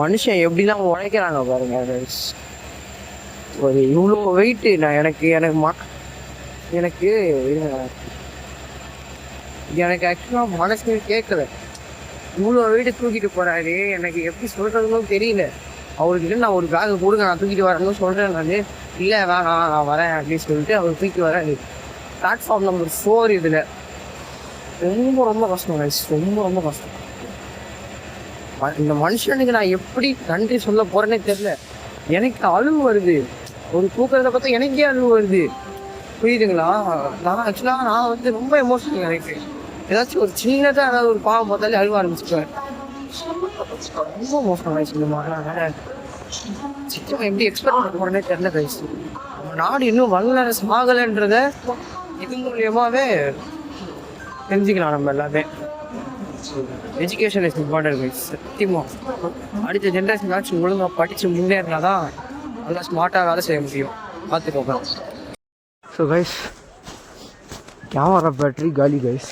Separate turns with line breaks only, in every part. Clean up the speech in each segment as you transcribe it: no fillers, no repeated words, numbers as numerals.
மனுஷன் எப்படிலாம் உழைக்கிறாங்க பாருங்க. ஒரு இவ்வளோ வெயிட்டு நான் எனக்கு எனக்கு எனக்கு ஆக்சுவலாக மனசு கேட்கல. இவ்வளோ வெயிட்டு தூக்கிட்டு போகிறாரு, எனக்கு எப்படி சொல்கிறதுன்னு தெரியல. அவர்கிட்ட நான் ஒரு பேக்கை கொடுங்க, நான் தூக்கிட்டு வரேன்னு சொல்கிறேன். நான் இல்லை வேணாம் நான் வரேன் அப்படின்னு சொல்லிட்டு அவர் தூக்கி வரேன். பிளாட்ஃபார்ம் நம்பர் 4 இதில் ரொம்ப ரொம்ப கஷ்டம் கைஸ், ரொம்ப ரொம்ப கஷ்டம். இந்த மனுஷனுக்கு நான் எப்படி நன்றி சொல்ல போகிறேன்னே தெரியல. எனக்கு அழுவு வருது, ஒரு தூக்கிறத பார்த்தா எனக்கே அழுவு வருது, புரியுதுங்களா? நான் ஆக்சுவலாக நான் ரொம்ப எமோஷனல். எனக்கு ஏதாச்சும் ஒரு சின்னதாக ஏதாவது ஒரு பாவம் பார்த்தாலே அழுவ ஆரம்பிச்சுக்குவேன். ரொம்ப மோசம் கைஸ் இந்த மாதிரி. சித்தம் எப்படி எக்ஸ்பெக்ட் பண்ண போகிறேன்னே தெரியல கைஸ். நம்ம நாடு இன்னும் வல்லரசு ஆகலைன்றத இது மூலியமாகவே தெரிஞ்சுக்கலாம் நம்ம எல்லாமே. Education is important guys. சத்தியமாக அடுத்த ஜென்ரேஷன் ஆச்சு ஒழுங்காக படித்து முன்னேறினா தான் நல்லா ஸ்மார்ட்டாக வேலை செய்ய முடியும். பார்த்துக்கோங்க. ஸோ கைஸ், கேமரா பேட்ரி காலி கைஸ்.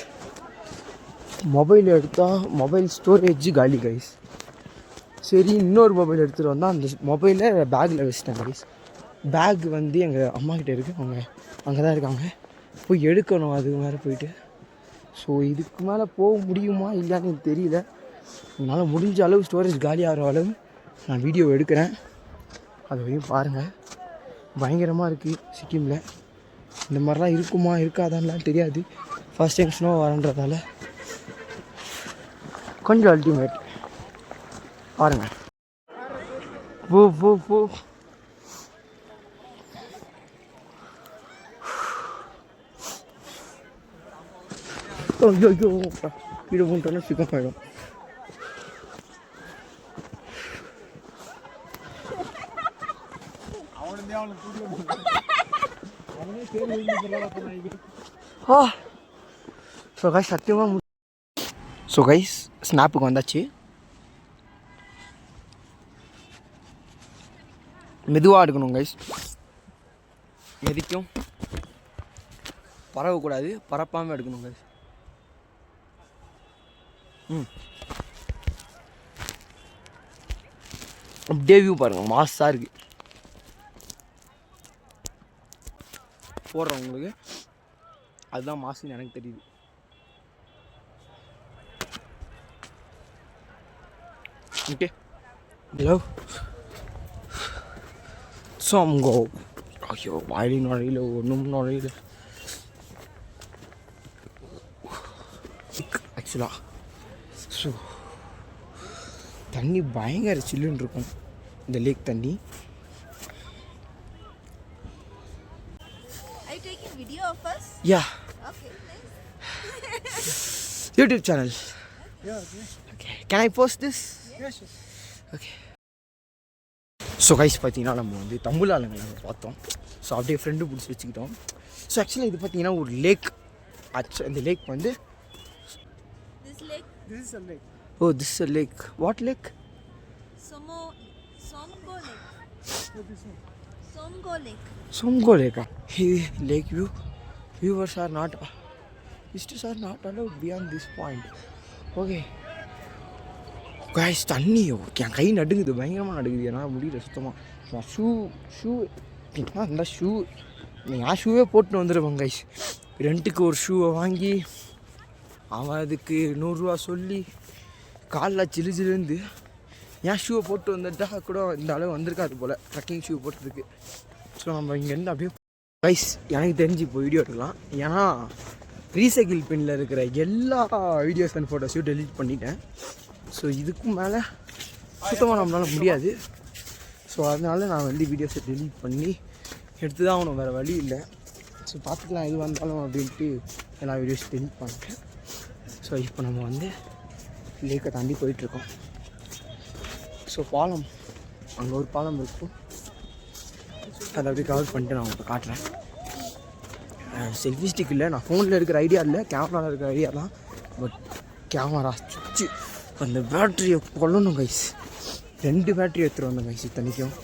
மொபைல் எடுத்தால் மொபைல் ஸ்டோரேஜ் காலி கைஸ். சரி, இன்னொரு மொபைல் எடுத்துகிட்டு வந்தால் அந்த மொபைலை பேக்கில் வச்சுட்டேன் கைஸ். பேக் எங்கள் அம்மாக்கிட்ட இருக்குது, அவங்க அங்கே தான் இருக்காங்க. போய் எடுக்கணும் அதுக்கு மேலே போயிட்டு. ஸோ இதுக்கு மேலே போக முடியுமா இல்லைன்னு எனக்கு தெரியல. என்னால் முடிஞ்ச அளவு ஸ்டோரேஜ் காலியாகிற அளவு நான் வீடியோ எடுக்கிறேன். அது வரையும் பாருங்கள். பயங்கரமாக இருக்குது சிக்கிமில். இந்த மாதிரிலாம் இருக்குமா இருக்காதான்லாம் தெரியாது. ஃபர்ஸ்ட் டைம் ஸ்னோ வரன்றதால கொஞ்சம் அல்டிமேட். பாருங்கள். போ போ போ. ஐயோ ஐயோ, கீழே போட்டோன்னா சிக்கம் ஆகிடும். ஸோ கைஸ் சத்தியமாக ஸோ கைஸ் ஸ்னாப்புக்கு வந்தாச்சு. மெதுவாக எடுக்கணும் கைஸ், எதுக்கும் பரவக்கூடாது, பரப்பாமல் எடுக்கணும் கைஸ். அப்படியே வியூ பாருங்கள், மாஸாக இருக்குது. போடுறோம் உங்களுக்கு, அதுதான் மாசுன்னு எனக்கு தெரியுது. ஓகே, ஹலோ சோம்கோ. ஐயோ, வாயிலும் நுழையில, ஒன்றும் நுழையில. ஆக்சுவலாக ஸோ தண்ணி பயங்கர சில்லுன்னு இருக்கும் இந்த லேக் தண்ணி. Yeah, YouTube channel. Okay, can I post this? Okay. So guys பார்த்தீங்கன்னா நம்ம தம்புலாலங்களை பார்த்தோம். ஸோ அப்படியே ஃப்ரெண்டு பிடிச்சி வச்சுக்கிட்டோம். ஸோ ஆக்சுவலாக இது பார்த்தீங்கன்னா ஒரு லேக். இந்த lakh This is a lake. Oh, this is a lake. What lake?
Somgo Lake. What is it? Somgo Lake.
Somgo Lake. Lake view. Viewers are not, visitors are not allowed beyond this point. Okay. Guys, தண்ணியோ என் கை நடுங்குது, பயங்கரமாக நடுங்குது. என்னால் முடியல சுத்தமாக. Shoe அந்த shoe நான் ஷூவே போட்டுன்னு வந்துடுவேன் கைஸ். ரெண்ட்டுக்கு ஒரு ஷூவை வாங்கி அவன் அதுக்கு 100 ரூபா சொல்லி காலில் சிலுச்சிலேருந்து ஏன் ஷூவை போட்டு வந்துட்டா கூட இந்த அளவு வந்திருக்காது போல் ட்ரக்கிங் ஷூ போட்டதுக்கு. ஸோ நம்ம இங்கேருந்து அப்படியே கைஸ் எனக்கு தெரிஞ்சு இப்போ வீடியோ எடுக்கலாம். ஏன்னா ரீசைக்கிள் பின்னில் இருக்கிற எல்லா வீடியோஸ் அண்ட் ஃபோட்டோஸையும் டெலீட் பண்ணிட்டேன். ஸோ இதுக்கும் மேலே சுத்தமாக நம்மளால் முடியாது. ஸோ அதனால நான் வீடியோஸை டெலீட் பண்ணி எடுத்து தான் ஆகணும், வேறு வழி இல்லை. ஸோ பார்த்துக்கலாம் எது வந்தாலும் அப்படின்ட்டு எல்லா வீடியோஸும் டெலீட் பண்ணிட்டேன். ஸோ இப்போ நம்ம லேக்கை தாண்டி போயிட்டுருக்கோம். ஸோ பாலம், அங்கே ஒரு பாலம் இருக்கும், அதை அப்படியே கவர் பண்ணிட்டு நான் உங்களுக்கு காட்டுறேன். செல்ஃபி ஸ்டிக் இல்லை, நான் ஃபோனில் இருக்கிற ஐடியா இல்லை, கேமராவில் இருக்கிற ஐடியா தான். பட் கேமரா சுவிட்சு அந்த பேட்ரியை கொள்ளணும் கைஸ். 2 பேட்ரி எடுத்துகிட்டு வந்தோம் கைஸ். இத்தனைக்கும்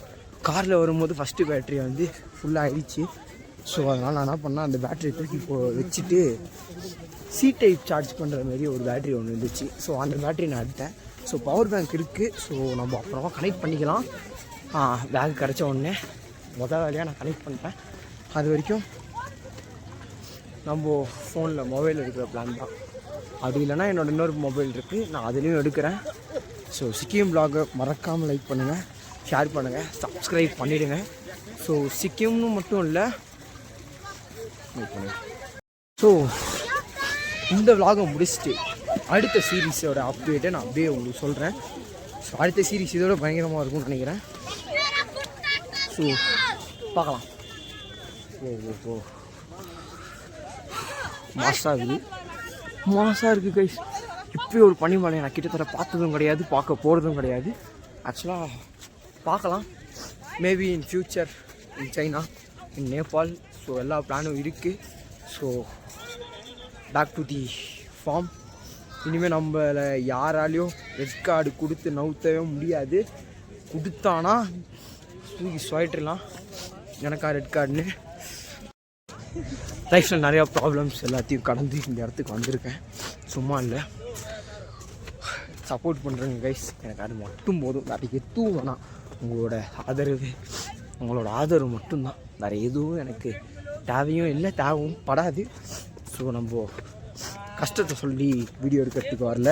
காரில் வரும்போது ஃபஸ்ட்டு பேட்ரி ஃபுல்லாக ஆகிடுச்சு. ஸோ அதனால் நான் என்ன பண்ணேன், அந்த பேட்டரி தூக்கி வச்சுட்டு சி டைப் சார்ஜ் பண்ணுற மாதிரி ஒரு பேட்ரி ஒன்று இருந்துச்சு. ஸோ அந்த பேட்ரி நான் எடுத்தேன்.
ஸோ பவர் பேங்க் இருக்குது. ஸோ நம்ம அப்புறமா கனெக்ட் பண்ணிக்கலாம். பேக் கிடச்ச உடனே வேலையாக நான் கனெக்ட் பண்ணிட்டேன். அது வரைக்கும் நம்ம ஃபோனில் மொபைல் எடுக்கிற பிளான் தான். அப்படி இல்லைனா என்னோடய இன்னொரு மொபைல் இருக்குது, நான் அதுலேயும் எடுக்கிறேன். ஸோ சிக்கிம் vlog மறக்காமல் லைக் பண்ணுங்கள், ஷேர் பண்ணுங்கள், சப்ஸ்கிரைப் பண்ணிவிடுங்க. ஸோ சிக்கிம்னு மட்டும் இல்லை, ஸோ இந்த vlog-ஐ முடிச்சுட்டு அடுத்த சீரீஸோட அப்டேட்டை நான் அப்படியே உங்களுக்கு சொல்கிறேன். ஸோ அடுத்த சீரீஸ் இதோட பயங்கரமாக இருக்கும்னு நினைக்கிறேன். ஸோ பார்க்கலாம். ஓ மாசாக இருக்குது கைஸ். இப்படி ஒரு பனிமலை நான் கிட்டத்தட்ட பார்த்ததும் கிடையாது, பார்க்க போகிறதும் கிடையாது. ஆக்சுவலாக பார்க்கலாம், maybe in future in China, in Nepal. So எல்லா பிளானும் இருக்குது. So back to the farm. இனிமேல் நம்மளை யாராலையும் ரெட் கார்டு கொடுத்து நவுத்தவே முடியாது. கொடுத்தானா தூக்கி சொல்லிட்டுலாம் எனக்கா ரெட் கார்டுன்னு. லைஃப்பில் நிறையா ப்ராப்ளம்ஸ் எல்லாத்தையும் கடந்து இந்த இடத்துக்கு வந்திருக்கேன், சும்மா இல்லை. சப்போர்ட் பண்ணுறேங்க கைஸ், எனக்கு அது மட்டும் போதும். வேறு எதுவும் வேணாம். உங்களோட ஆதரவு மட்டும்தான், வேறு எதுவும் எனக்கு தேவையும் இல்லை, தேவையும் படாது. ஸோ நம்ம கஷ்டத்தை சொல்லி வீடியோ எடுக்கிறதுக்கு வரல,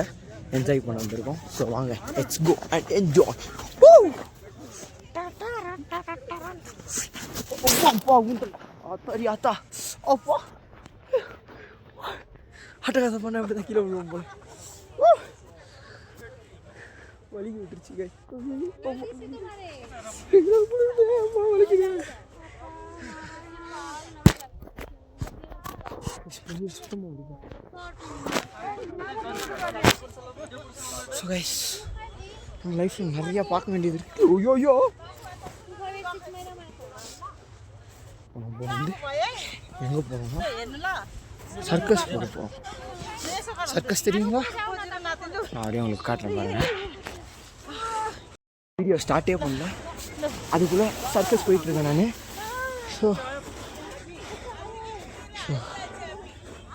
என்ஜாய் பண்ண வந்திருக்கோம். ஸோ வாங்க, லெட்ஸ் கோ அண்ட் என்ஜாய். சரி ஆத்தா, அப்பா அட்டகாச பண்ண அப்படி தான் கீழே விழுவோம் போல. வலிக்கு விட்டுருச்சு கை. ஸோ கைஸ், நம்ம லைஃப்பில் நிறையா பார்க்க வேண்டியது இருக்குது. ஓயோயோ, நம்ம வந்து எங்கே போகிறோம்னா சர்க்கஸ் போக போகிறோம். சர்க்கஸ் தெரியுங்களா? நான் அப்படியே உங்களுக்கு காட்டுறேன் பாருங்க. வீடியோ ஸ்டார்ட்டே பண்ணல, அதுக்குள்ளே சர்க்கஸ் போயிட்டுருக்கேன் நான். ஸோ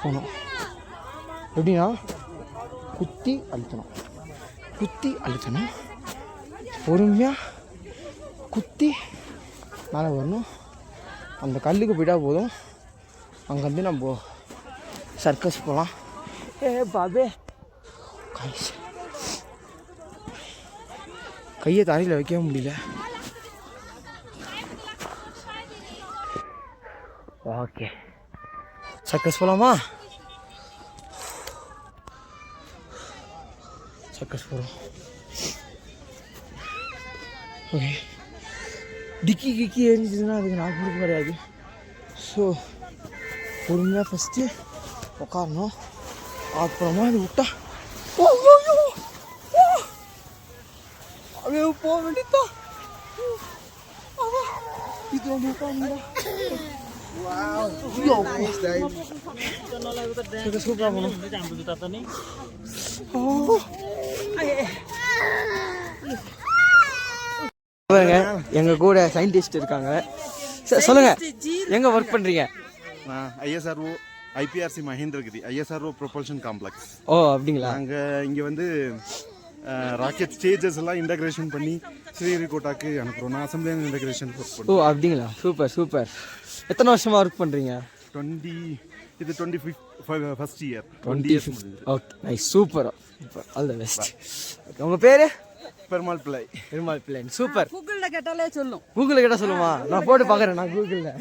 போனோம். எப்படின்னா குத்தி அழுத்தணும், பொறுமையாக குத்தி மேலே வரணும். அந்த கல்லுக்கு போயிட்டா போதும், அங்கேருந்து நம்ம சர்க்கஸ் போகலாம். பாபே கையை தரையில் வைக்கவே முடியல. ஓகே, சர்க்கஸ் போகலாமா? சர்க்கஸ் போகிறோம். ஓகே, டிக்கி ஏறிச்சுன்னா அதுக்கு நான் கொடுக்க கிடையாது. ஸோ பொறுமையாக ஃபஸ்ட்டு உட்காரணும், அப்புறமா இது விட்டா அப்படியே போக வேண்டியதான். இது வந்து உட்காந்து சூப்பராக போகணும். எங்க கூட சயின்டிஸ்ட் இருக்காங்க. சொல்லுங்க, எங்க ஒர்க் பண்றீங்க?
ISRO IPRC Mahendragiri ISRO propulsion complex.
Oh அப்படிங்களா?
நாங்கள் இங்கே வந்து ராக்கெட் ஸ்டேஜஸ் எல்லாம் இன்டகிரேஷன் பண்ணி ஸ்ரீஹரிகோட்டாக்கு அனுப்புகிறோம். நான் அசம்பிளி இன்டகிரேஷன் ஒர்க் பண்ணுறேன்.
ஓ அப்படிங்களா? Super super. எத்தனை வருஷமா ஒர்க் பண்றீங்க?
21st year.
20 years. Okay nice, super super, all the best. உங்க பேரு?
பெருமாள் பிள்ளை.
சூப்பர்.
கூகுளில் கேட்டாலே சொல்லும்.
கூகுளில் கேட்டால் சொல்லுமா? நான் போட்டு பார்க்குறேன் நான் கூகுளில்.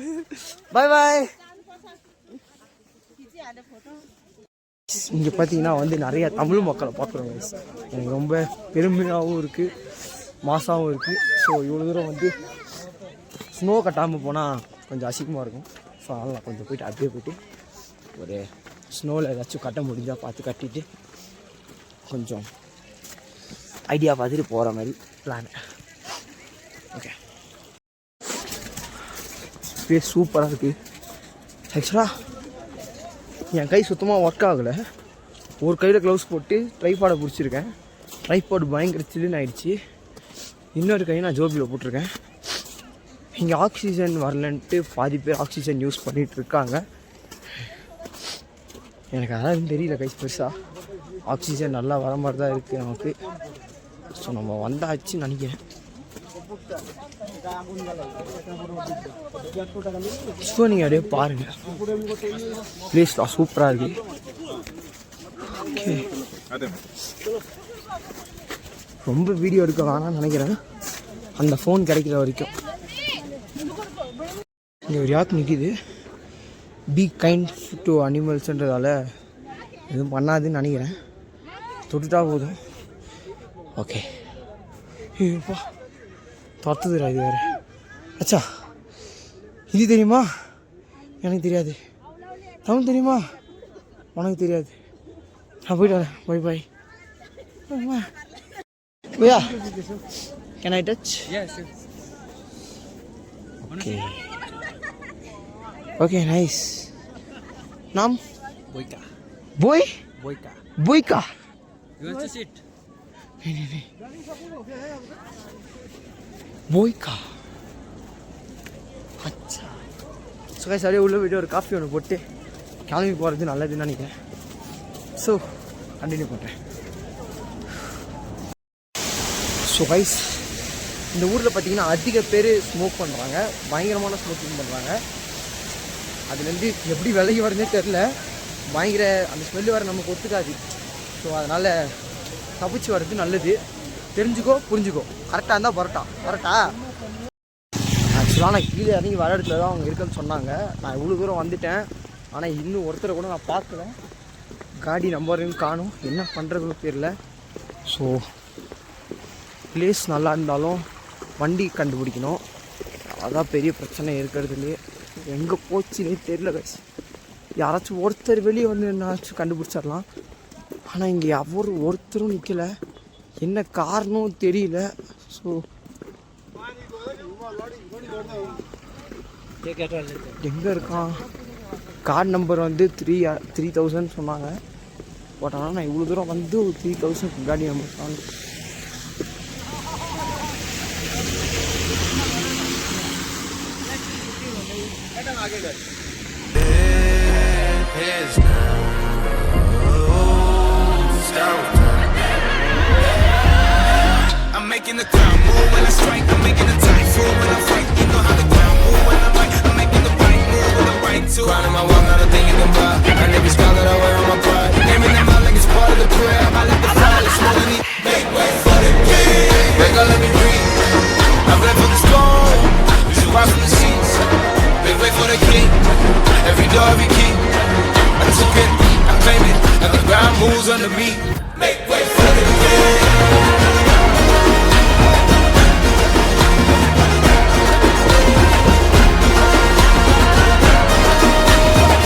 பாய் பாய். இங்கே பார்த்தீங்கன்னா வந்து நிறைய தமிழ் மக்களை பார்க்குறோம். எனக்கு ரொம்ப பெருமையாகவும் இருக்குது, மாசாகவும் இருக்குது. ஸோ இவ்வளோ தூரம் வந்து ஸ்னோ கட்டாமல் போனால் கொஞ்சம் அசிங்கமாக இருக்கும். ஸோ அதனால் கொஞ்சம் போயிட்டு அப்படியே போயிட்டு ஒரு ஸ்னோவில் ஏதாச்சும் கட்ட முடிஞ்சால் பார்த்து கட்டிட்டு கொஞ்சம் ஐடியா பார்த்துட்டு போகிற மாதிரி பிளான். ஓகே, ஸ்பேஸ் சூப்பராக இருக்குது. ஆக்சுவலாக என் கை சுத்தமாக ஒர்க் ஆகலை. ஒரு கையில் க்ளவுஸ் போட்டு ட்ரைபாடை பிடிச்சிருக்கேன். ட்ரைபாடு பயங்கர சில்லுன்னு ஆகிடுச்சு. இன்னொரு கை நான் ஜோபியில் போட்டிருக்கேன். இங்கே ஆக்சிஜன் வரலன்ட்டு பாதி பேர் ஆக்சிஜன் யூஸ் பண்ணிகிட்டு இருக்காங்க. எனக்கு அதான் தெரியல கைஸ், பெருசாக ஆக்சிஜன் நல்லா வர மாதிரி தான் இருக்குது நமக்கு. ஸோ நம்ம வந்தாச்சுன்னு நினைக்கிறேன். ஸோ நீங்கள் அப்படியே பாருங்கள், ப்ளேஸ்லாம் சூப்பராக இருக்குது. ஓகே, ரொம்ப வீடியோ எடுக்க வேணாம்னு நினைக்கிறேன், அந்த ஃபோன் கிடைக்கிற வரைக்கும். இங்கே ஒரு யாத் நிற்கிது, பி கைண்ட் டு அனிமல்ஸ்ன்றதால எதுவும் பண்ணாதுன்னு நினைக்கிறேன். தொட்டுட்டா போதும். ஓகே, ஐயோப்பா துரத்துதுடா இது வேறு. அச்சா, இது தெரியுமா? எனக்கு தெரியாது. தமிழ் தெரியுமா? உனக்கு தெரியாது. நான் போயிட்டு வரேன். Bye bye. Bhaiya, can I touch? Okay okay, nice. நாம்
Boyka.
போய்
Boyka.
போய்க்கா.
You want to sit?
போய்க்கா. அச்சா. ஸோ கைஸ், அப்படியே உள்ள போய்ட்டு ஒரு காஃபி ஒன்று போட்டு கிளம்பி போகிறது நல்லதுன்னு நினைக்கிறேன். ஸோ கண்டினியூ பண்ணுறேன். ஸோ கைஸ், இந்த ஊரில் பார்த்தீங்கன்னா அதிக பேர் ஸ்மோக் பண்ணுறாங்க, பயங்கரமான ஸ்மோக்கிங் பண்ணுறாங்க. அதுலேருந்து எப்படி விலகி வரதுனே தெரில, பயங்கர அந்த ஸ்மெல்லு வர நமக்கு ஒத்துக்காது. ஸோ அதனால் தப்பிச்சு வர்றது நல்லது. தெரிஞ்சுக்கோ, புரிஞ்சுக்கோ. கரெக்டாக இருந்தால் பரோட்டா. ஆக்சுவலாக நான் கீழே இறங்கி வர இடத்துல தான் அவங்க இருக்குன்னு சொன்னாங்க. நான் இவ்வளோ தூரம் வந்துட்டேன், ஆனால் இன்னும் ஒருத்தரை கூட நான் பார்க்கல. காடி நம்பரையும் காணும், என்ன பண்ணுறதுன்னு தெரியல. ஸோ பிளேஸ் நல்லா இருந்தாலும் வண்டி கண்டுபிடிக்கணும், அதான் பெரிய பிரச்சனை இருக்கிறதுலே. எங்கே போச்சுன்னே தெரியல கைஸ். யாராச்சும் ஒருத்தர் வெளியே வந்து என்னாச்சும் கண்டுபிடிச்சிடலாம், ஆனால் இங்கே ஒருத்தரும் நிற்கலை, என்ன காரணம் தெரியல. ஸோ எங்கே இருக்கான்? கார்டு நம்பர் வந்து 3000 சொன்னாங்க. பட் ஆனால் நான் இவ்வளோ தூரம் வந்து 3000 காடி நம்பர் தான்.
I'm making the ground move when I strike. I'm making the typhoon when I fight. You know how the ground move when I bite. I'm making the right move with the right tool. Grinding my walk, not a thing you can buy. And every scar that I wear on my pride, naming them out like it's part of the prayer. I let the fire, it's more than make way for the king. They gon' let me breathe. I'm ready for the storm. You should rise from the seats. Make way for the king. Every door, every key. I took it, I claim it. And the ground moves under me. Make way for the king.